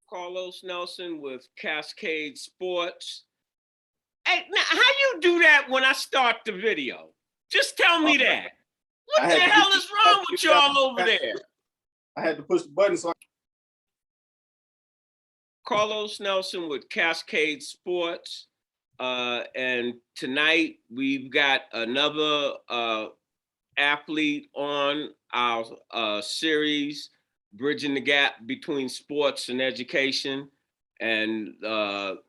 Carlos Nelson with Cascade Sports. Hey, now how you do that when I start the video? Just tell me that. What the hell is wrong with y'all over there? I had to push the button. So Carlos Nelson with Cascade Sports. And tonight we've got another athlete on our series, Bridging the Gap Between Sports and Education. And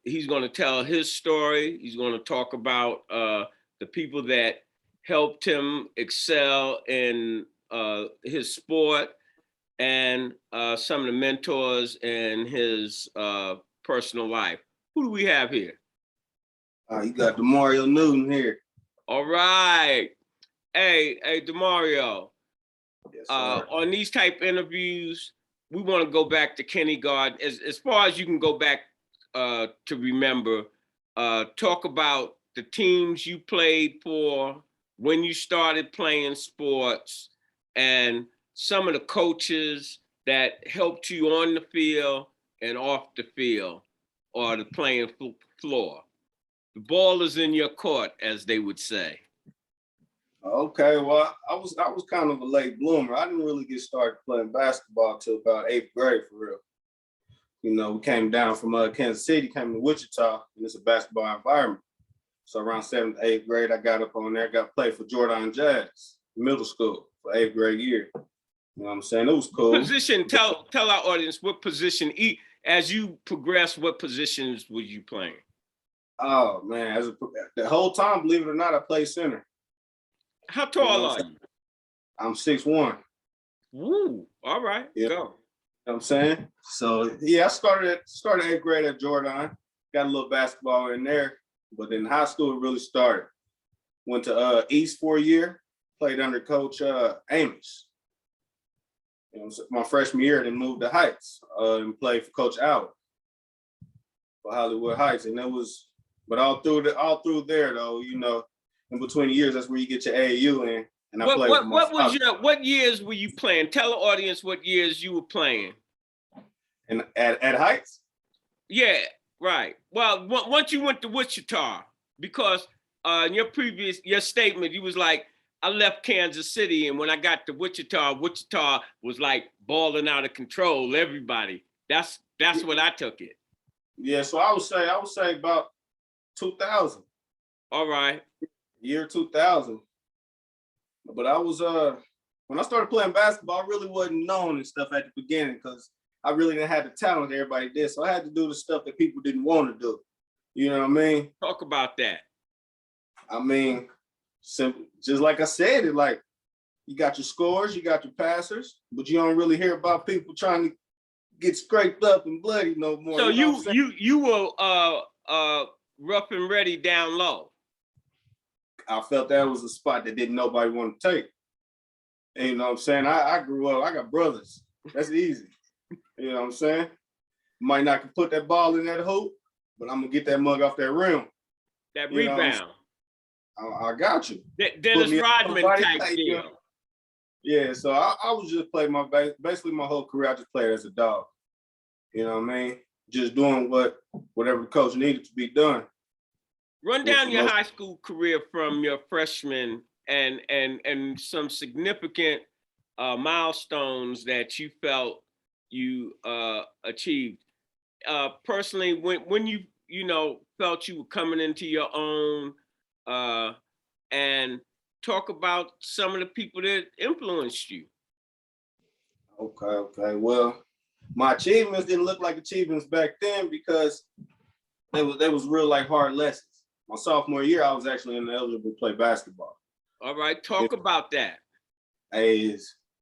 he's going to tell his story. He's going to talk about the people that helped him excel in his sport and some of the mentors in his personal life. Who do we have here? You got Emorio Newton here. All right. Hey, Demario. Yes, on these type interviews, we want to go back to kindergarten as far as you can go back to remember. Talk about the teams you played for, when you started playing sports, and some of the coaches that helped you on the field and off the field or the playing floor. The ball is in your court, as they would say. Okay, well, I was kind of a late bloomer. I didn't really get started playing basketball till about 8th grade, for real. You know, we came down from Kansas City, came to Wichita, and it's a basketball environment. So around 7th, 8th grade, I got up on there, got played for Jordan Jazz, middle school, for 8th grade year. You know what I'm saying? It was cool. Position, tell our audience what position, as you progress, what positions were you playing? Oh, man, the whole time, believe it or not, I played center. How tall are you? I'm 6'1". Woo, all right, yeah. Go. You know what I'm saying? So, yeah, I started 8th grade at Jordan, got a little basketball in there, but in high school, it really started. Went to East for a year, played under Coach Amos. You know, so my freshman year, then moved to Heights and played for Coach Allen for Hollywood Heights. And that was, but all through there, though, you know, in between the years, that's where you get your AAU in. And I played what years were you playing? Tell the audience what years you were playing. And at Heights? Yeah, right. Well, once you went to Wichita, because in your statement, you was like, I left Kansas City, and when I got to Wichita was like balling out of control. Everybody. That's what I took it. Yeah, so I would say about 2000. All right. Year 2000. But I was when I started playing basketball, I really wasn't known and stuff at the beginning because I really didn't have the talent everybody did. So I had to do the stuff that people didn't want to do. You know what I mean? Talk about that. I mean, simple, just like I said, it like you got your scorers, you got your passers, but you don't really hear about people trying to get scraped up and bloody no more. So you were rough and ready down low. I felt that was a spot that didn't nobody want to take. And you know what I'm saying? I grew up, I got brothers. That's easy. You know what I'm saying? Might not can put that ball in that hoop, but I'm gonna get that mug off that rim. That rebound. I got you. Dennis Rodman type deal. You know? Yeah, so I was just playing basically my whole career, I just played as a dog. You know what I mean? Just doing whatever the coach needed to be done. Run down your high school career from your freshman and some significant milestones that you felt you achieved. Personally, when you know felt you were coming into your own, and talk about some of the people that influenced you. Okay. Well, my achievements didn't look like achievements back then because they was real like hard lessons. My sophomore year, I was actually ineligible to play basketball. All right, talk about that. Hey,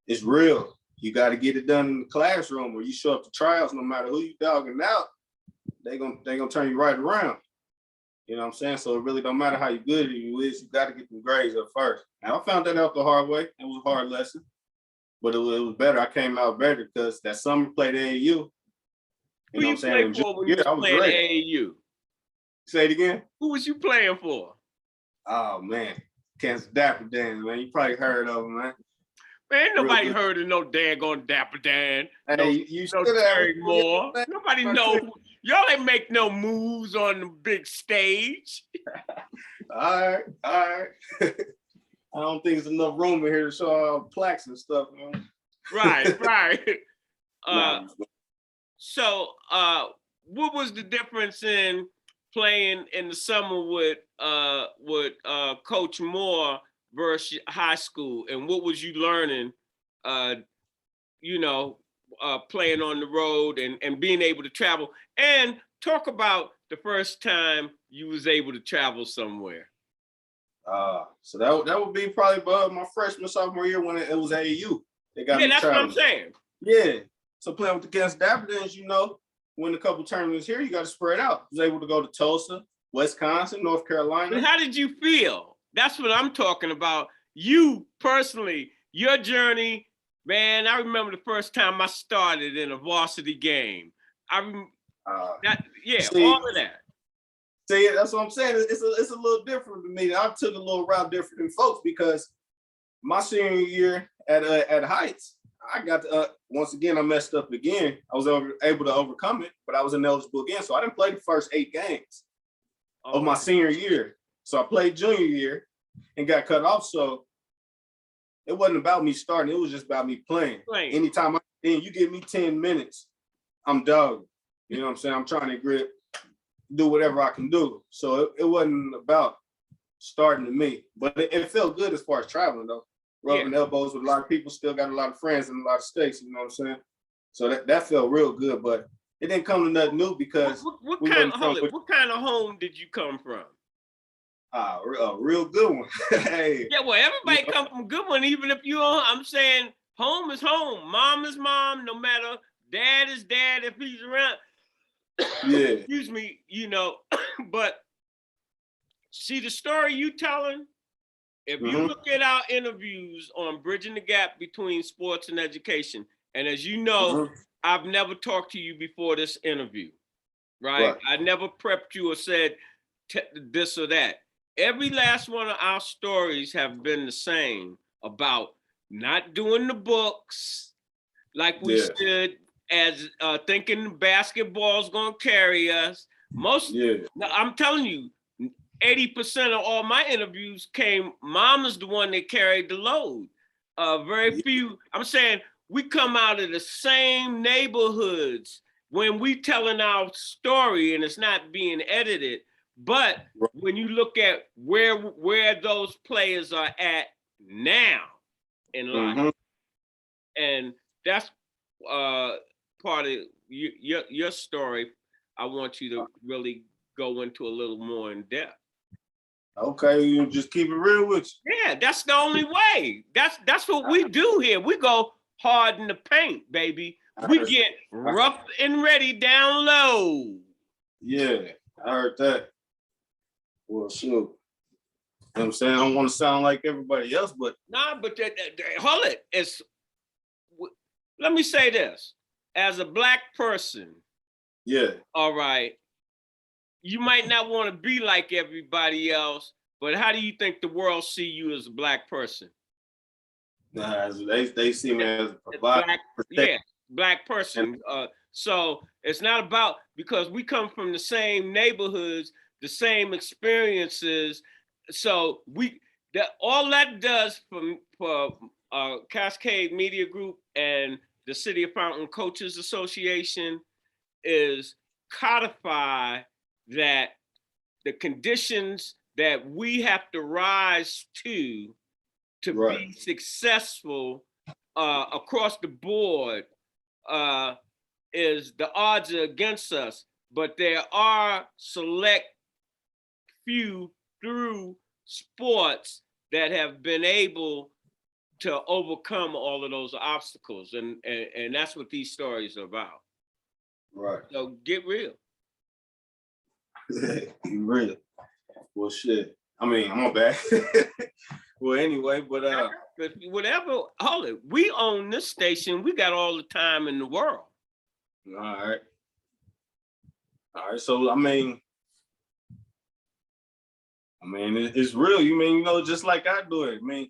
it's real. You got to get it done in the classroom, or you show up to tryouts, no matter who you dogging out, they gonna turn you right around. You know what I'm saying? So it really don't matter how good you is, you got to get them grades up first. And I found that out the hard way. It was a hard lesson, but it was better. I came out better because that summer played AAU. You know what I'm saying? Who you played for when you was playing AAU? Say it again. Who was you playing for? Oh man, Kansas Dapper Dan, man. You probably heard of him, man. Man, ain't Real nobody good. heard of no daggone Dapper Dan, Hey, no, you no should have. Terry Moore. Nobody know. Y'all ain't make no moves on the big stage. All right. I don't think there's enough room in here to show all plaques and stuff, man. Right. Nah, So, what was the difference in playing in the summer with Coach Moore versus high school, and what was you learning? Playing on the road and being able to travel, and talk about the first time you was able to travel somewhere. so that would be probably my freshman sophomore year when it was AAU. They got me That's traveling. what I'm saying. Yeah. So playing with the Kansas Daffodils, win a couple tournaments here, you got to spread out. I was able to go to Tulsa, Wisconsin, North Carolina. And how did you feel? That's what I'm talking about. You personally, your journey, man. I remember the first time I started in a varsity game. All of that. See, that's what I'm saying. It's a little different to me. I took a little route different than folks because my senior year at Heights, I got to, once again, I messed up again. I was able to overcome it, but I was ineligible again. So I didn't play the first 8 games of my senior year. So I played junior year and got cut off. So it wasn't about me starting. It was just about me playing. Anytime you give me 10 minutes, I'm dogging. You know what I'm saying? I'm trying to grip, do whatever I can do. So it wasn't about starting to me, but it felt good as far as traveling though. Rubbing elbows with a lot of people, still got a lot of friends in a lot of states, you know what I'm saying? So that felt real good, but it didn't come to nothing new because what kind of home did you come from? A real good one. Hey. Yeah, well, everybody come from a good one, even if I'm saying home is home, mom is mom, no matter dad is dad if he's around. Yeah. Excuse me, but see the story you telling. If you look at our interviews on Bridging the Gap between sports and education, and as you know, I've never talked to you before this interview, right? I never prepped you or said this or that. Every last one of our stories have been the same about not doing the books like we should, as thinking basketball's gonna carry us. I'm telling you, 80% of all my interviews mom is the one that carried the load. Very few, I'm saying we come out of the same neighborhoods when we telling our story and it's not being edited. But when you look at where those players are at now in life, and that's part of your story, I want you to really go into a little more in depth. Okay, you just keep it real with you. Yeah, that's the only way. That's what we do here. We go hard in the paint, baby. We get rough and ready down low. Yeah, I heard that. Well, shoot. You know what I'm saying? I don't want to sound like everybody else, but but hold it. Let me say this. As a Black person, all right, you might not want to be like everybody else, but how do you think the world see you as a Black person? Nah, they see me as a Black person. So it's not about, because we come from the same neighborhoods, the same experiences. So all that does for Cascade Media Group and the City of Fountain Coaches Association is codify that the conditions that we have to rise to be successful across the board is the odds are against us, but there are select few through sports that have been able to overcome all of those obstacles, and that's what these stories are about. Right. So get real. Real. Well, shit. I mean, I'm bad. Well, anyway, but whatever. Hold it. We own this station. We got all the time in the world. All right. So I mean, it's real. You mean, just like I do it. I mean,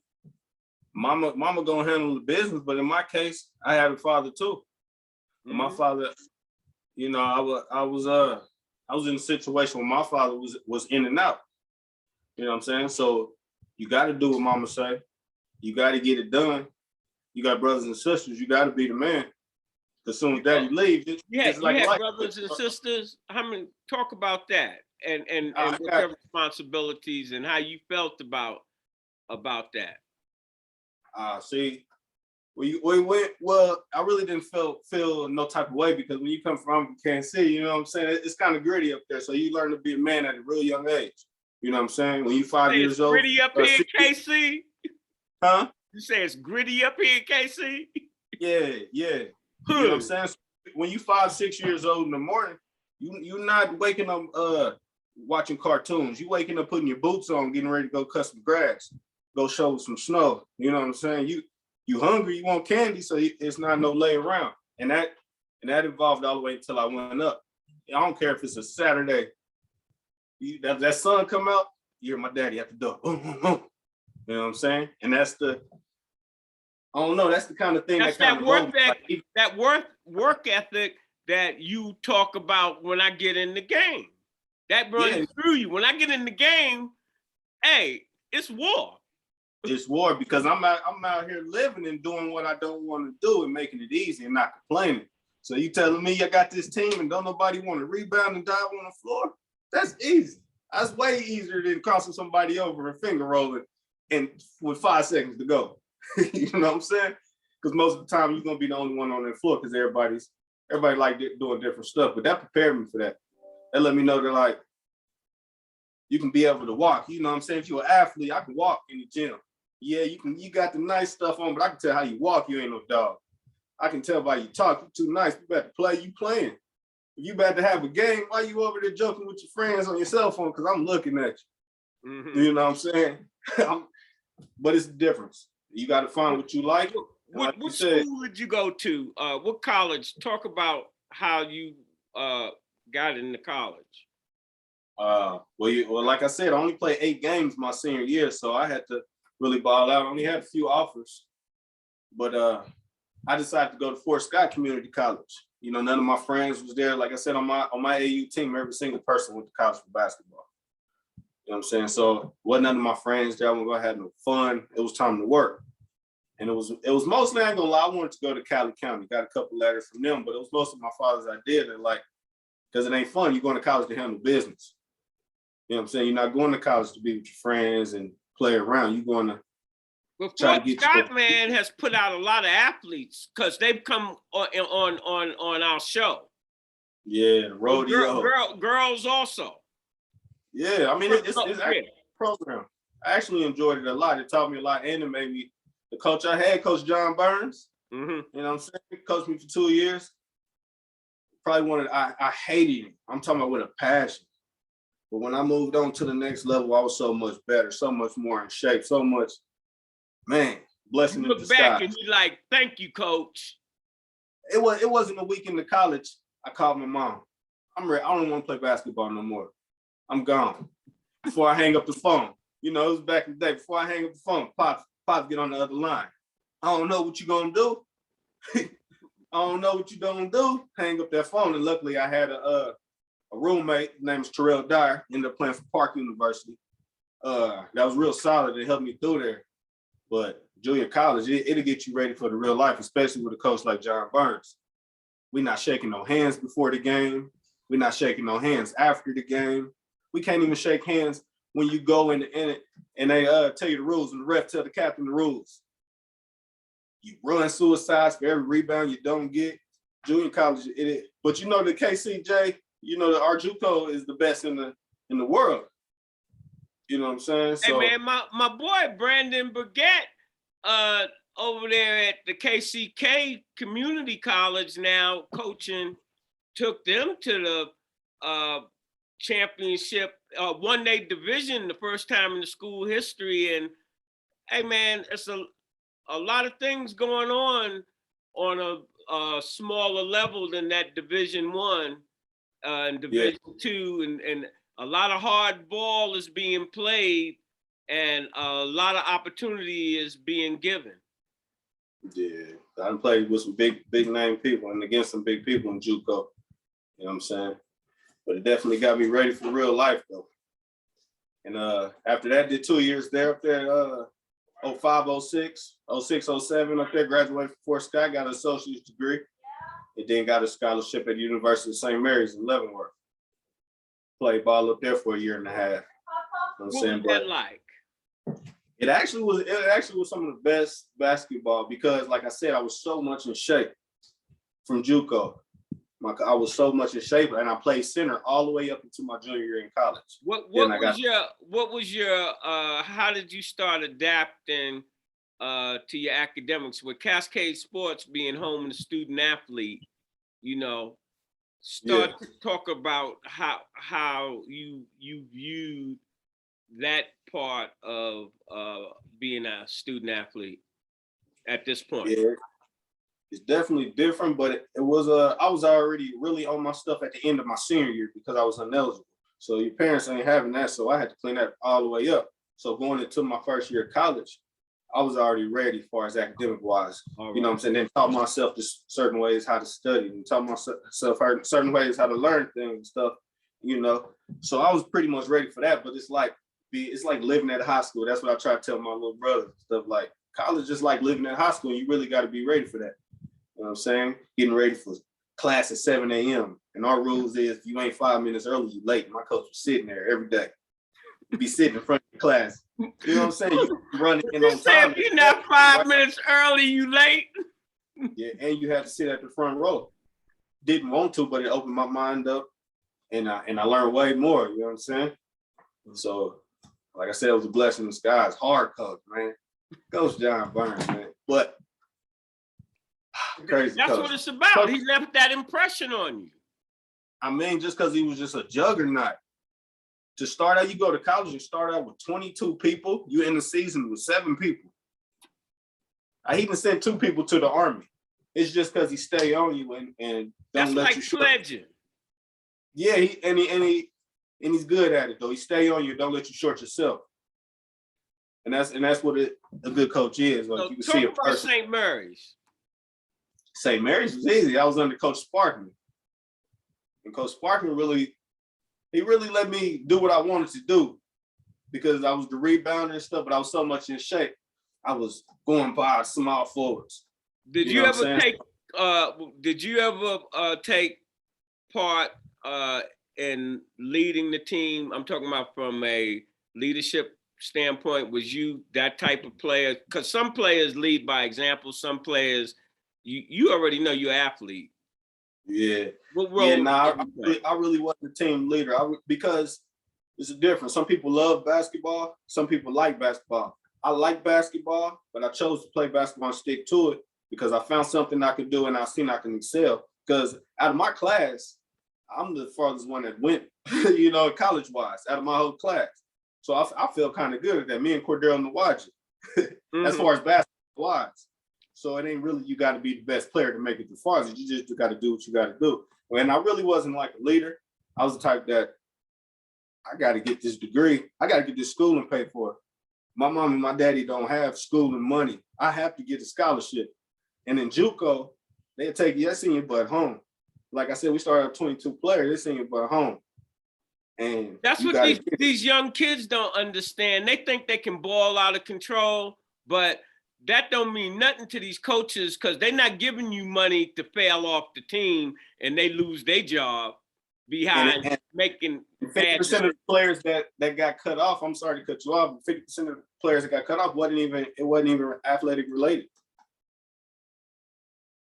Mama gonna handle the business, but in my case, I had a father too. And my father, you know, I was in a situation where my father was in and out. You know what I'm saying? So you got to do what mama say. You got to get it done. You got brothers and sisters. You got to be the man. As soon as daddy leaves, it's like you had life. brothers and sisters. How many? Talk about that and I what got, their responsibilities and how you felt about that. see, we went. Well, I really didn't feel no type of way because when you come from Kansas City, you know what I'm saying. It's kind of gritty up there, so you learn to be a man at a real young age. You know what I'm saying? When you 5 years old, gritty up here in KC. Huh? You say it's gritty up here in KC? Yeah. You know what I'm saying? So when you 5, 6 years old in the morning, you're not waking up watching cartoons. You waking up putting your boots on, getting ready to go cut some grass, go shovel some snow. You know what I'm saying? You hungry, you want candy, so it's not no lay around. And that evolved all the way until I went up. I don't care if it's a Saturday. That sun come out, you hear my daddy at the door. You know what I'm saying? And that's the kind of thing that's that work ethic that you talk about when I get in the game. That runs through you. When I get in the game, hey, it's war. It's war because I'm out here living and doing what I don't want to do and making it easy and not complaining. So you telling me I got this team and don't nobody want to rebound and dive on the floor? That's easy. That's way easier than crossing somebody over and finger rolling and with 5 seconds to go. You know what I'm saying? Because most of the time you're gonna be the only one on that floor because everybody like doing different stuff. But that prepared me for that. That let me know that like you can be able to walk. You know what I'm saying? If you're an athlete, I can walk in the gym. Yeah, you got the nice stuff on, but I can tell how you walk, you ain't no dog. I can tell by you talk, you too nice. You better play, you playing. If you about to have a game, why you over there joking with your friends on your cell phone? Because I'm looking at you. Mm-hmm. You know what I'm saying? But it's the difference. You got to find what you like. What school did you go to? What college? Talk about how you got into college. Well, like I said, I only played 8 games my senior year, so I had to really ball out. I only had a few offers, but I decided to go to Fort Scott Community College. You know, none of my friends was there. Like I said, on my AU team, every single person went to college for basketball. You know what I'm saying? So wasn't none of my friends there. I wasn't gonna have no fun. It was time to work. And it was mostly, I ain't gonna lie, I wanted to go to Cali County. Got a couple letters from them, but it was most of my father's idea that like, because it ain't fun, you're going to college to handle business. You know what I'm saying? You're not going to college to be with your friends and play around. You're going to try to get Scott, man, has put out a lot of athletes because they've come on our show. Yeah, the rodeo. Girls also. Yeah, I mean, it's actually a program. I actually enjoyed it a lot. It taught me a lot, and it made me the coach I had, Coach John Burns. Mm-hmm. You know what I'm saying? He coached me for 2 years. Probably I hated him. I'm talking about with a passion. But when I moved on to the next level, I was so much better, so much more in shape, so much, man, blessing in disguise. You look back and you like, thank you, coach. It wasn't a week into college. I called my mom. I'm ready. I don't want to play basketball no more. I'm gone. Before I hang up the phone. You know, it was back in the day. Before I hang up the phone, Pop get on the other line. I don't know what you're going to do. I don't know what you're going to do. Hang up that phone. And luckily, I had a roommate named Terrell Dyer, ended up playing for Park University. That was real solid. It helped me through there. But junior college, it'll get you ready for the real life, especially with a coach like John Burns. We're not shaking no hands before the game. We're not shaking no hands after the game. We can't even shake hands when you go in it and they tell you the rules and the ref tell the captain the rules. You run suicides for every rebound you don't get. Junior college, but you know the KCJ, you know the our JUCO is the best in the world. You know what I'm saying? So, hey man, my boy Brandon Baguette, over there at the KCK Community College now coaching, took them to the championship, won their division the first time in the school history. And hey man, it's a lot of things going on a smaller level than that Division I and Division II, and a lot of hard ball is being played and a lot of opportunity is being given. Yeah, I done played with some big name people and against some big people in JUCO. You know what I'm saying? But it definitely got me ready for real life though. And after that, did 2 years there up there, 05, 06, 06, 07 up there, graduated from Fort Scott, got an associate's degree, and then got a scholarship at the University of St. Mary's in Leavenworth. Played ball up there for a year and a half. You know what was that but like? It actually was some of the best basketball because, like I said, I was so much in shape from JUCO. I was so much in shape, and I played center all the way up into my junior year in college. What was your how did you start adapting to your academics with Cascade Sports being home to student athlete? You know, start to talk about how you viewed that part of being a student athlete at this point. Yeah, it's definitely different, but it was I was already really on my stuff at the end of my senior year because I was ineligible. So your parents ain't having that, so I had to clean that all the way up. So going into my first year of college, I was already ready as far as academic wise. Right. You know what I'm saying? Then taught myself just certain ways how to study and taught myself certain ways how to learn things and stuff, you know. So I was pretty much ready for that, but it's like living at high school. That's what I try to tell my little brother. Stuff like college is like living at high school. You really got to be ready for that. You know what I'm saying? Getting ready for class at 7 a.m. And our rules is if you ain't 5 minutes early, you late. My coach was sitting there every day. You'd be sitting in front of the class. You know what I'm saying? You running in on time. If you're not 5 minutes early, you late. Yeah, and you had to sit at the front row. Didn't want to, but it opened my mind up, and I learned way more. You know what I'm saying? So, like I said, it was a blessing in disguise. Hard coach, man. Coach John Burns, man. But crazy. That's coach. What it's about. He left that impression on you. I mean, just because he was just a juggernaut. To start out, you go to college and start out with 22 people. You end the season with 7 people. I even sent 2 people to the Army. It's just because he stay on you and don't let you short. That's like pledging. Yeah, he's good at it though. He stay on you, don't let you short yourself. And that's what a good coach is. Like, so you can see a person. St. Mary's. St. Mary's was easy. I was under Coach Sparkman. And Coach Sparkman really let me do what I wanted to do because I was the rebounder and stuff, but I was so much in shape. I was going by small forwards. Did you ever take part in leading the team? I'm talking about from a leadership standpoint. Was you that type of player? Because some players lead by example. Some players, you already know you're an athlete. Yeah. I really wasn't a team leader. Because it's a difference. Some people love basketball. Some people like basketball. I like basketball, but I chose to play basketball and stick to it because I found something I could do and I seen I can excel. Because out of my class, I'm the farthest one that went, you know, college-wise, out of my whole class. So I feel kind of good at that. Me and Cordell Nawaji, as far as basketball-wise. So it ain't really you got to be the best player to make it as far as it. You just got to do what you got to do. And I really wasn't like a leader. I was the type that I got to get this degree. I got to get this schooling paid for. My mom and my daddy don't have schooling money. I have to get a scholarship. And in JUCO, they'll take you, send your butt home. Like I said, we started at 22 players, they send your butt home. And that's what these young kids don't understand. They think they can ball out of control, but that don't mean nothing to these coaches because they're not giving you money to fail off the team and they lose their job behind and making 50% of the players that got cut off, I'm sorry to cut you off, but 50% of the players that got cut off wasn't even athletic related.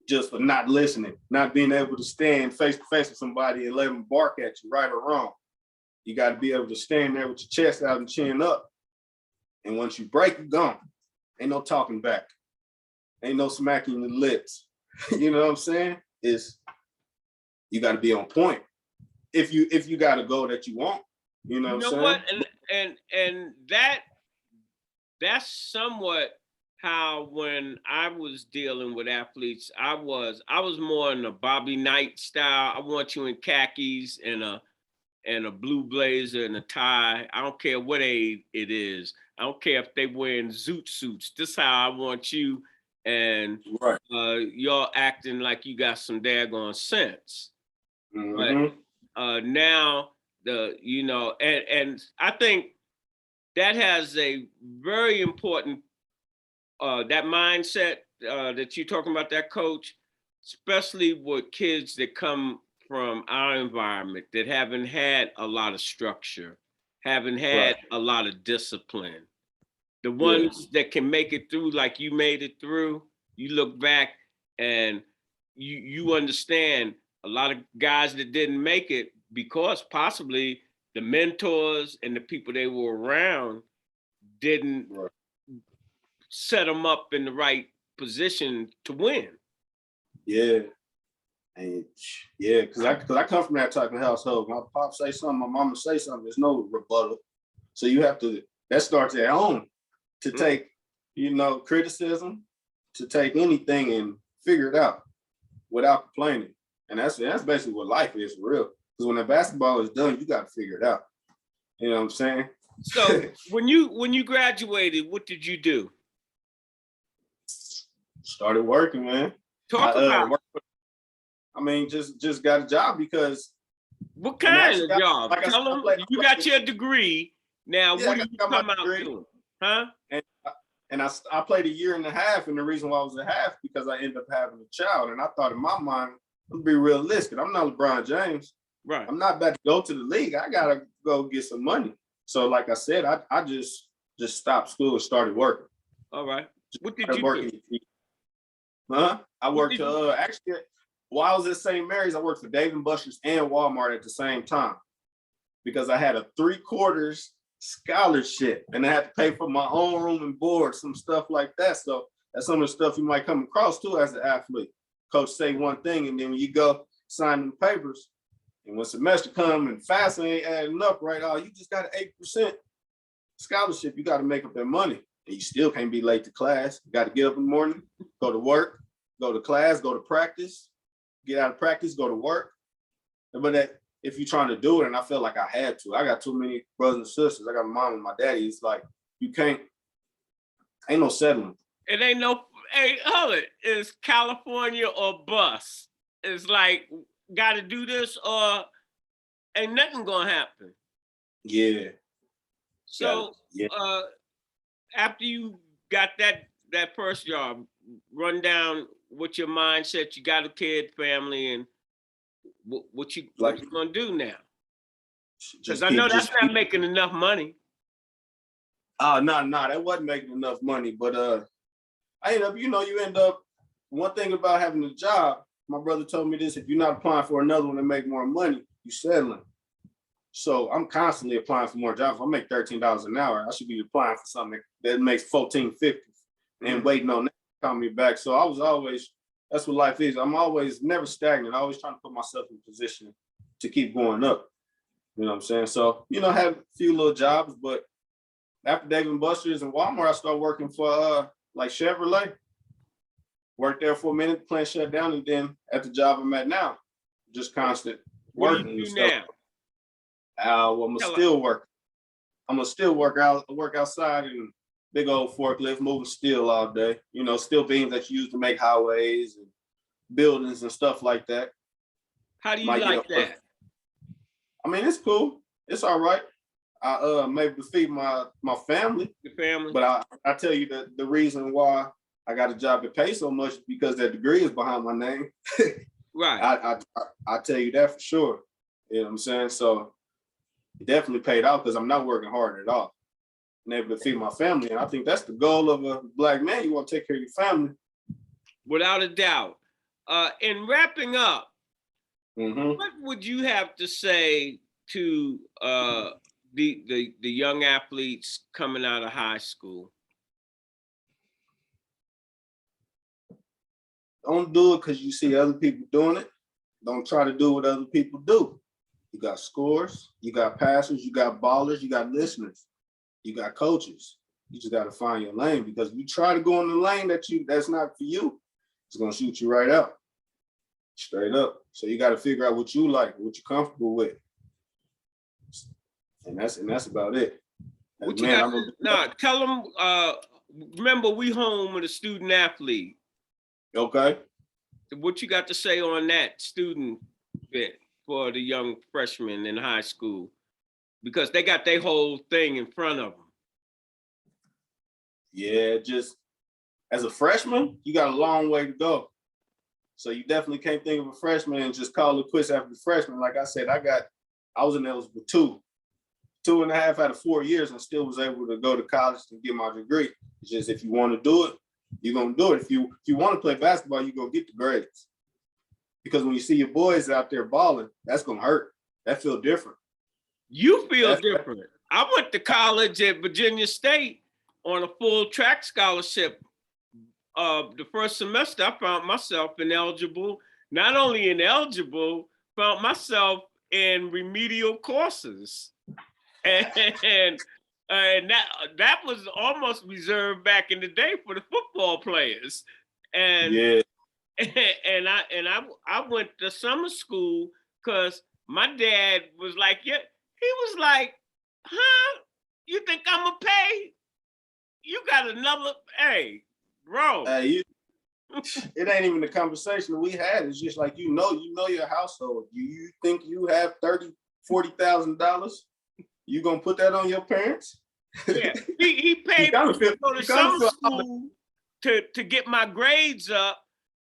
Just for not listening, not being able to stand face to face with somebody and let them bark at you, right or wrong. You got to be able to stand there with your chest out and chin up. And once you break, you're gone. Ain't no talking back. Ain't no smacking the lips. You know what I'm saying? You got to be on point. If you got a goal that you want, you know what I'm saying? What? And that's somewhat how when I was dealing with athletes, I was more in the Bobby Knight style. I want you in khakis and a blue blazer and a tie. I don't care what age it is. I don't care if they wearing zoot suits. This is how I want you, and Right. y'all acting like you got some daggone sense. But Mm-hmm. now and I think that has a very important that mindset that you're talking about, that coach, especially with kids that come from our environment that haven't had a lot of structure, haven't Right. had a lot of discipline. The Yeah. ones that can make it through like you made it through, you look back and you understand a lot of guys that didn't make it because possibly the mentors and the people they were around didn't Right. set them up in the right position to win. Yeah. And yeah, because I come from that type of household. My pop say something, my mama say something. There's no rebuttal. So you have to. That starts at home to take, criticism, to take anything and figure it out without complaining. And that's basically what life is for real. Because when the basketball is done, you got to figure it out. You know what I'm saying? So when you graduated, what did you do? Started working, man. Talk about just got a job because what kind actually, of job? like I Tell said, them you got your degree. Now, yeah, what do you got my come out degree. doing? Huh? And I played a year and a half, and the reason why I was a half because I ended up having a child, and I thought in my mind, let's be realistic. I'm not LeBron James. Right. I'm not about to go to the league. I gotta go get some money. So, like I said, I just stopped school and started working. All right. What did Started you working. do? I worked actually while I was at St. Mary's, I worked for Dave & Buster's and Walmart at the same time because I had a 3/4 scholarship and I had to pay for my own room and board, some stuff like that. So that's some of the stuff you might come across too as an athlete. Coach say one thing, and then when you go sign them papers, and when semester come and FAFSA ain't adding up right, you just got an 8% scholarship. You got to make up that money. And you still can't be late to class. You got to get up in the morning, go to work, go to class, go to practice, get out of practice, go to work. But if you're trying to do it, and I felt like I had to, I got too many brothers and sisters. I got my mom and my daddy. It's like, you can't, ain't no settling. It ain't no, hey, hold it. It's California or bust. It's like, got to do this or ain't nothing going to happen. Yeah. So, after you got that first job, run down what your mindset, you got a kid, family, and what you gonna do now? Because I know that's not making enough money. No, that wasn't making enough money. But I ended up, you end up, one thing about having a job, my brother told me this, if you're not applying for another one to make more money, you settling. So I'm constantly applying for more jobs. If I make $13 an hour, I should be applying for something that makes $14.50 and waiting on that to call me back. So I was always, that's what life is. I'm always never stagnant. I always trying to put myself in a position to keep going up. You know what I'm saying? So, had a few little jobs, but after Dave & Buster's and Walmart, I started working for like Chevrolet. Worked there for a minute, the plant shut down, and then at the job I'm at now, just constant working. What do you do now? I'm a steel worker. I'm a steel worker. I work outside in big old forklift, moving steel all day. Steel beams that you use to make highways and buildings and stuff like that. How do you like that? I mean, it's cool. It's all right. I maybe to feed my family. The family. But I tell you the reason why I got a job that pays so much is because that degree is behind my name. Right. I tell you that for sure. You know what I'm saying? So it definitely paid out because I'm not working hard at all. I'm able to feed my family. And I think that's the goal of a Black man. You want to take care of your family. Without a doubt. In wrapping up, Mm-hmm. what would you have to say to the young athletes coming out of high school? Don't do it because you see other people doing it. Don't try to do what other people do. You got scores, you got passers, you got ballers, you got listeners, you got coaches. You just got to find your lane, because if you try to go in the lane that's not for you, it's gonna shoot you right out, straight up. So you got to figure out what you like, what you're comfortable with, and that's about it. What you Man, got? I'm a, Nah, tell them. Remember, we home with a student athlete. okay. What you got to say on that student bit for the young freshmen in high school? Because they got their whole thing in front of them. Yeah, just as a freshman, you got a long way to go. So you definitely can't think of a freshman and just call it quits after the freshman. Like I said, I was ineligible 2.5 out of 4 years, and still was able to go to college and get my degree. It's just if you want to do it, you're gonna do it. If you want to play basketball, you're gonna get the grades. Because when you see your boys out there balling, that's gonna hurt. That feel different. You feel different. I went to college at Virginia State on a full track scholarship. The first semester, I found myself ineligible. Not only ineligible, found myself in remedial courses, and that was almost reserved back in the day for the football players. And Yeah. I went to summer school because my dad was like, yeah, he was like, huh? You think I'm gonna pay? You got another, hey, bro. It ain't even the conversation that we had. It's just like, you know your household. You think you have $30,000-$40,000? You gonna put that on your parents? Yeah, he paid me to go to summer school to get my grades up,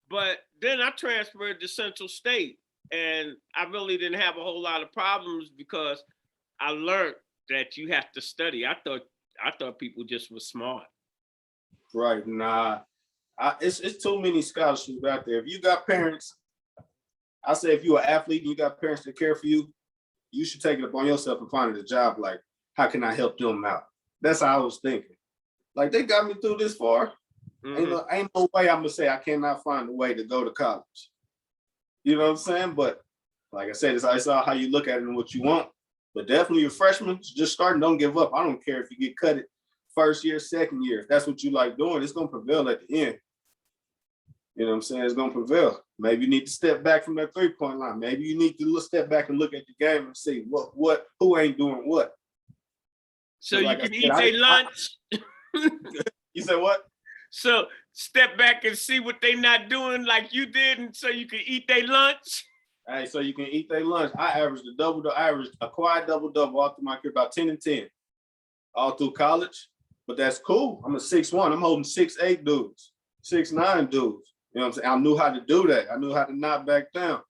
but then I transferred to Central State, and I really didn't have a whole lot of problems because I learned that you have to study. I thought people just were smart. Right. Nah. It's too many scholarships out there. If you got parents, I say if you're an athlete and you got parents that care for you, you should take it upon yourself and find a job. Like, how can I help them out? That's how I was thinking. Like, they got me through this far. Mm-hmm. Ain't no way I'm gonna say I cannot find a way to go to college. You know what I'm saying? But like I said, it's all how you look at it and what you want. But definitely your freshmen, just starting, don't give up. I don't care if you get cut it first year, second year. If that's what you like doing, it's gonna prevail at the end. You know what I'm saying? It's gonna prevail. Maybe you need to step back from that 3-point line. Maybe you need to step back and look at the game and see who ain't doing what. So you can eat their lunch. You said what? So step back and see what they not doing like you did, and so you can eat their lunch. Hey, so you can eat their lunch. I averaged a quiet double-double all through my career, about 10 and 10, all through college. But that's cool. I'm a 6'1". I'm holding 6'8" dudes, 6'9" dudes. You know what I'm saying? I knew how to do that. I knew how to knock back down.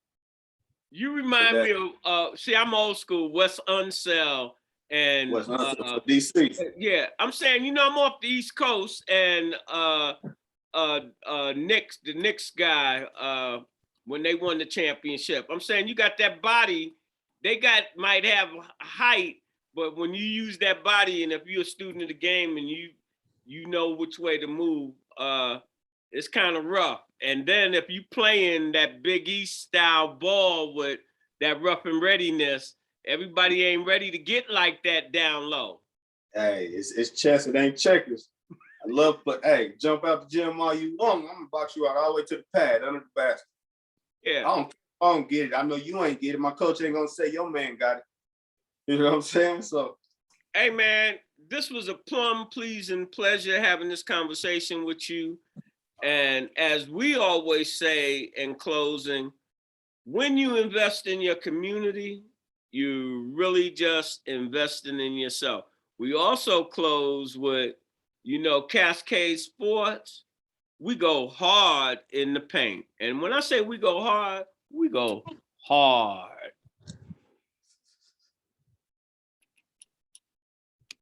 You remind me of, see, I'm old school, West Unseld and West Unseld, DC. Yeah, I'm saying, I'm off the East Coast, and the Knicks guy, when they won the championship, I'm saying you got that body. They might have height, but when you use that body, and if you're a student of the game and you know which way to move, it's kind of rough. And then if you playing that Big East style ball with that rough and readiness, everybody ain't ready to get like that down low. Hey, it's chess, it ain't checkers. I love, but hey, jump out the gym all you want. I'm gonna box you out all the way to the pad under the basket. Yeah. I don't get it. I know you ain't get it. My coach ain't gonna say your man got it. You know what I'm saying? So, hey man, this was a plum pleasing pleasure having this conversation with you. And as we always say in closing, when you invest in your community, you really just investing in yourself. We also close with, Cascade Sports. We go hard in the paint. And when I say we go hard, we go hard.